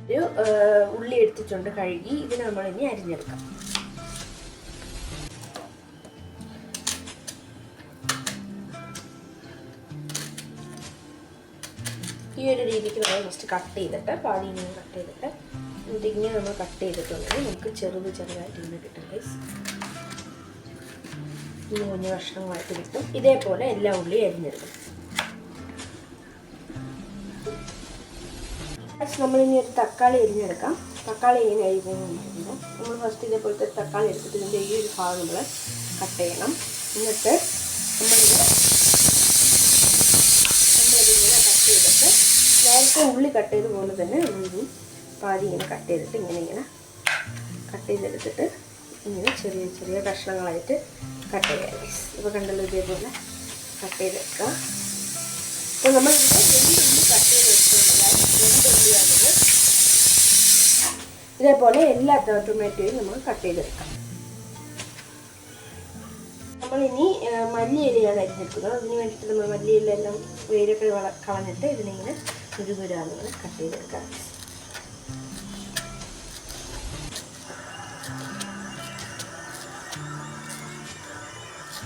ഒരു ഉള്ളി എടുത്തിട്ടുണ്ട് കഴുകി. ഇതിന് നമ്മളിനി അരിഞ്ഞെടുക്കാം. ഈ ഒരു രീതിക്ക് നമ്മൾ ജസ്റ്റ് കട്ട് ചെയ്തിട്ട് പാതി ഇങ്ങനെ കട്ട് ചെയ്തിട്ട് ഇതിങ്ങനെ നമ്മൾ കട്ട് ചെയ്തിട്ടുണ്ടെങ്കിൽ നമുക്ക് ചെറുതായിട്ട് ഇങ്ങനെ കിട്ടും ഗൈസ്. ഇനി കുഞ്ഞു കഷ്ണങ്ങളായിട്ട് കിട്ടും. ഇതേപോലെ എല്ലാ ഉള്ളിയും അരിഞ്ഞെടുക്കും. നമ്മളിനി ഒരു തക്കാളി അരിഞ്ഞെടുക്കാം. തക്കാളി എങ്ങനെ അരിഞ്ഞെടുക്കുന്നത് നമ്മൾ ഫസ്റ്റ് ഇതേപോലത്തെ തക്കാളി എടുത്തിട്ട് ഇതിൻ്റെ ഈ ഒരു ഭാഗം നമ്മൾ കട്ട് ചെയ്യണം. എന്നിട്ട് നമ്മളിങ്ങനെ കട്ട് ചെയ്തിട്ട് നേരത്തെ ഉള്ളി കട്ട് ചെയ്ത പോലെ തന്നെ നമ്മളിനി പാതി ഇങ്ങനെ കട്ട് ചെയ്തിട്ട് ഇങ്ങനെ കട്ട് ചെയ്തെടുത്തിട്ട് ഇങ്ങനെ ചെറിയ കഷ്ണങ്ങളായിട്ട് കട്ട് ചെയ്യാം. ഇപ്പോൾ കണ്ടല്ലോ ഇതേപോലെ കട്ട് ചെയ്തെടുക്കുക. അപ്പോൾ നമ്മളിവിടെ 2 ഉള്ളി കട്ട് ചെയ്ത് വെച്ചിട്ടുള്ളത് 2 ഉള്ളിയാണത്. ഇതേപോലെ എല്ലാ ടൊമാറ്റോയും നമ്മൾ കട്ട് ചെയ്തെടുക്കാം. നമ്മളിനി മല്ലിയിലയാണ് അരിഞ്ഞെടുക്കുന്നത്. അതിന് വേണ്ടിയിട്ട് നമ്മൾ മല്ലിയിലെല്ലാം വേരൊക്കെ കളഞ്ഞിട്ട് ഇതിനിങ്ങനെ കുരുകുരാന്നിങ്ങനെ കട്ട് ചെയ്തെടുക്കാം.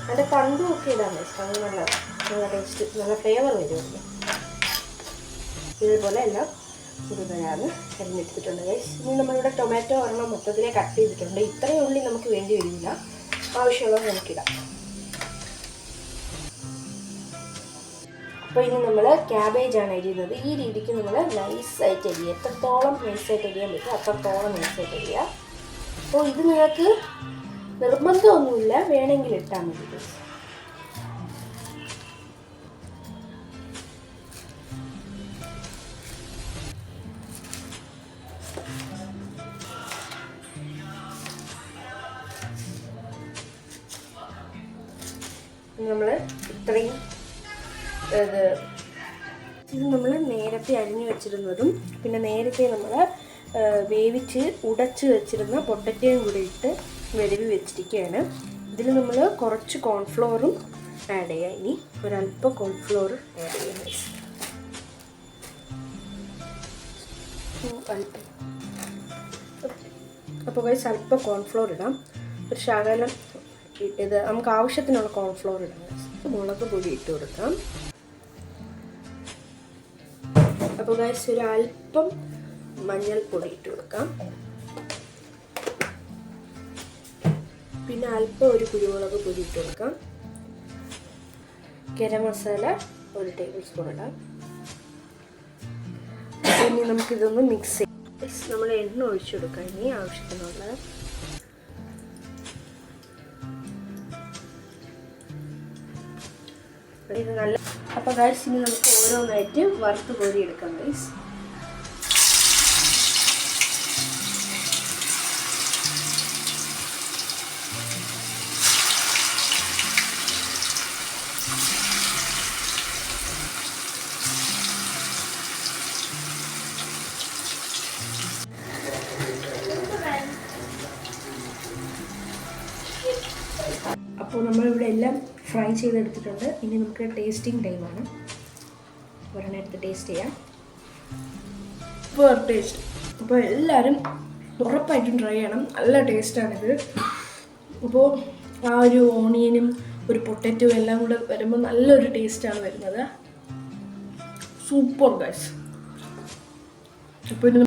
അതിൻ്റെ പണ്ടും ഒക്കെ ഇടാൻ ഇഷ്ടം. അത് നല്ല ടേസ്റ്റ്, നല്ല ഫ്ലേവർ വരുമല്ലോ. ഇതേപോലെ എല്ലാം കുരുകുരാന്ന് അരിഞ്ഞെടുത്തിട്ടുണ്ട് ഗൈസ്. ഇനി നമ്മളിവിടെ ടൊമാറ്റോ ഒരെണ്ണം മൊത്തത്തിലെ കട്ട് ചെയ്തിട്ടുണ്ട്. ഇത്രയും ഉള്ളി നമുക്ക് വേണ്ടി വരില്ല, ആവശ്യമുള്ളത് നമുക്കിടാം. അപ്പോൾ ഇനി നമ്മൾ ക്യാബേജാണ് അരിയുന്നത്. ഈ രീതിക്ക് നമ്മൾ നൈസായിട്ട് അരിയുക. എത്രത്തോളം നൈസായിട്ട് അരിയാൻ പറ്റും അത്രത്തോളം നൈസായിട്ട് അരിയുക. അപ്പോൾ ഇത് നിങ്ങൾക്ക് നിർബന്ധമൊന്നുമില്ല, വേണമെങ്കിൽ ഇട്ടാൽ മതി. നമ്മൾ ഇത്രയും ഇത് നമ്മൾ നേരത്തെ അരിഞ്ഞു വെച്ചിരുന്നതും പിന്നെ നേരത്തെ നമ്മൾ വേവിച്ച് ഉടച്ച് വെച്ചിരുന്ന പൊട്ടറ്റയും കൂടി ഇട്ട് വെരവി വെച്ചിരിക്കുകയാണ്. ഇതിൽ നമ്മൾ കുറച്ച് കോൺഫ്ലോറും ആഡ് ചെയ്യാം. ഇനി ഒരല്പം കോൺഫ്ലോർ ആഡ് ചെയ്യാം. അല്പം അപ്പോൾ ഗൈസ് അല്പം കോൺഫ്ലോർ ഇടാം. ഒരു ശകലം ഇത് നമുക്ക് ആവശ്യത്തിനുള്ള കോൺഫ്ലോർ ഇടാം. മുളക് പൊടി ഇട്ട് കൊടുക്കാം. അപ്പോൾ ഗൈസ് ഒരു അല്പം മഞ്ഞൾപ്പൊടി ഇട്ട് കൊടുക്കാം. പിന്നെ അല്പം ഒരു കുരുമുളക് പൊടി ഇട്ട് കൊടുക്കാം. ഗരം മസാല 1 ടേബിൾ സ്പൂൺ ഇടാം. ഇനി നമുക്കിതൊന്ന് മിക്സ് ചെയ്യാം. നമ്മൾ എണ്ണ ഒഴിച്ചു കൊടുക്കാം. ഇനി ആവശ്യത്തിനുള്ള ഇത് നല്ല. അപ്പോൾ ഗൈസ് ഇനി നമുക്ക് ഓരോന്നായിട്ട് വറുത്ത് കോരി എടുക്കാം ഗൈസ്. അപ്പോൾ നമ്മളിവിടെ എല്ലാം ഫ്രൈ ചെയ്തെടുത്തിട്ടുണ്ട്. ഇനി നമുക്ക് ടേസ്റ്റിംഗ് ടൈമാണ്. ഒരെണ്ണം എടുത്ത് ടേസ്റ്റ് ചെയ്യാം. Super taste. അപ്പോൾ എല്ലാവരും ഉറപ്പായിട്ടും ട്രൈ ചെയ്യണം. നല്ല ടേസ്റ്റാണിത്. അപ്പോൾ ആ ഒരു ഓണിയനും ഒരു പൊട്ടറ്റോ എല്ലാം കൂടെ വരുമ്പോൾ നല്ലൊരു ടേസ്റ്റാണ് വരുന്നത്. Super guys. അപ്പോൾ ഇത്